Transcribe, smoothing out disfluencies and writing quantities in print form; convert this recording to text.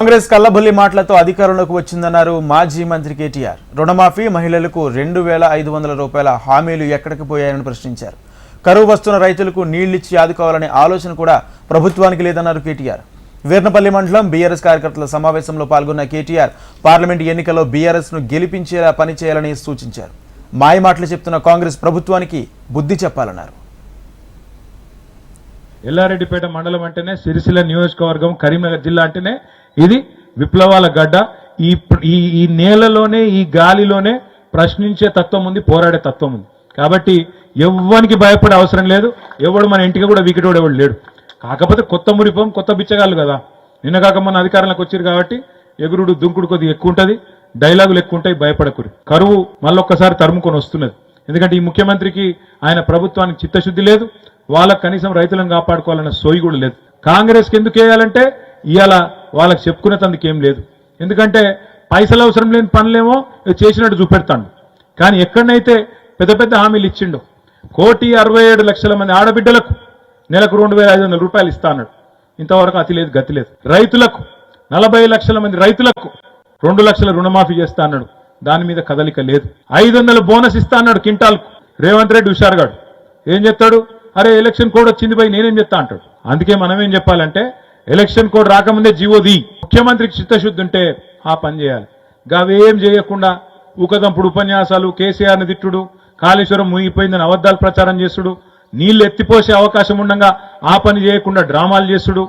కాంగ్రెస్ కల్లబొల్లి మాటలతో అధికారంలోకి వచ్చిందన్నారు మాజీ మంత్రి కేటీఆర్. రుణమాఫీ, మహిళలకు 2,500 రూపాయల హామీలు ఎక్కడికి పోయాయని ప్రశ్నించారు. కరువు వస్తున్న రైతులకు నీళ్లిచ్చి ఆదుకోవాలనే ఆలోచన కూడా ప్రభుత్వానికి లేదన్నారు కేటీఆర్. వీర్నపల్లి మండలం బీఆర్ఎస్ కార్యకర్తల సమావేశంలో పాల్గొన్న కేటీఆర్ పార్లమెంట్ ఎన్నికల్లో బీఆర్ఎస్ ను గెలిపించేలా పనిచేయాలని సూచించారు. మాయమాటలు చెప్తున్న కాంగ్రెస్ ప్రభుత్వానికి బుద్ధి చెప్పాలన్నారు. ఎల్లారెడ్డిపేట మండలం అంటేనే, సిరిసిల్ల నియోజకవర్గం, కరీంనగర్ జిల్లా అంటేనే ఇది విప్లవాల గడ్డ. ఈ నేలలోనే, ఈ గాలిలోనే ప్రశ్నించే తత్వం ఉంది, పోరాడే తత్వం ఉంది. కాబట్టి ఎవ్వరికి భయపడే అవసరం లేదు. ఎవడు మన ఇంటికి కూడా వీకిటోడు ఎవడు లేడు. కాకపోతే కొత్త మురిపం, కొత్త బిచ్చగాళ్ళు కదా. నిన్నగాక మన అధికారంలోకి వచ్చారు కాబట్టి ఎగురుడు దుంకుడు కొద్దిగా ఎక్కువ ఉంటుంది, డైలాగులు ఎక్కువ ఉంటాయి. భయపడకూరి. కరువు మళ్ళొక్కసారి తరుముకొని వస్తున్నది. ఎందుకంటే ఈ ముఖ్యమంత్రికి, ఆయన ప్రభుత్వానికి చిత్తశుద్ధి లేదు. వాళ్ళకు కనీసం రైతులను కాపాడుకోవాలన్న సోయి కూడా లేదు. కాంగ్రెస్కి ఎందుకు వేయాలంటే ఇవాళ వాళ్ళకి చెప్పుకునేందుకు ఏం లేదు. ఎందుకంటే పైసలు అవసరం లేని పనులేమో చేసినట్టు చూపెడతాడు. కానీ ఎక్కడనైతే పెద్ద పెద్ద హామీలు ఇచ్చిండో, 1,67,00,000 మంది ఆడబిడ్డలకు నెలకు 2,500 రూపాయలు ఇస్తా అన్నాడు. ఇంతవరకు అతి లేదు, గతి లేదు. రైతులకు 40 లక్షల మంది రైతులకు 2 లక్షల రుణమాఫీ చేస్తా అన్నాడు. దాని మీద కదలిక లేదు. 500 బోనస్ ఇస్తా అన్నాడు కింటాల్కు. రేవంత్ రెడ్డి హుషారుగాడు ఏం చెప్తాడు? అరే ఎలక్షన్ కోడ్ వచ్చింది పోయి నేనేం చెప్తా అంటాడు. అందుకే మనం ఏం చెప్పాలంటే, ఎలక్షన్ కోడ్ రాకముందే జీవోది. ముఖ్యమంత్రికి చిత్తశుద్ధి ఉంటే ఆ పని చేయాలి. గవేం చేయకుండా ఊకదంపుడు ఉపన్యాసాలు, కేసీఆర్ని తిట్టుడు, కాళేశ్వరం మునిగిపోయిందని అబద్ధాలు ప్రచారం చేసుడు, నీళ్లు ఎత్తిపోసే అవకాశం ఉండగా ఆ పని చేయకుండా డ్రామాలు చేసుడు,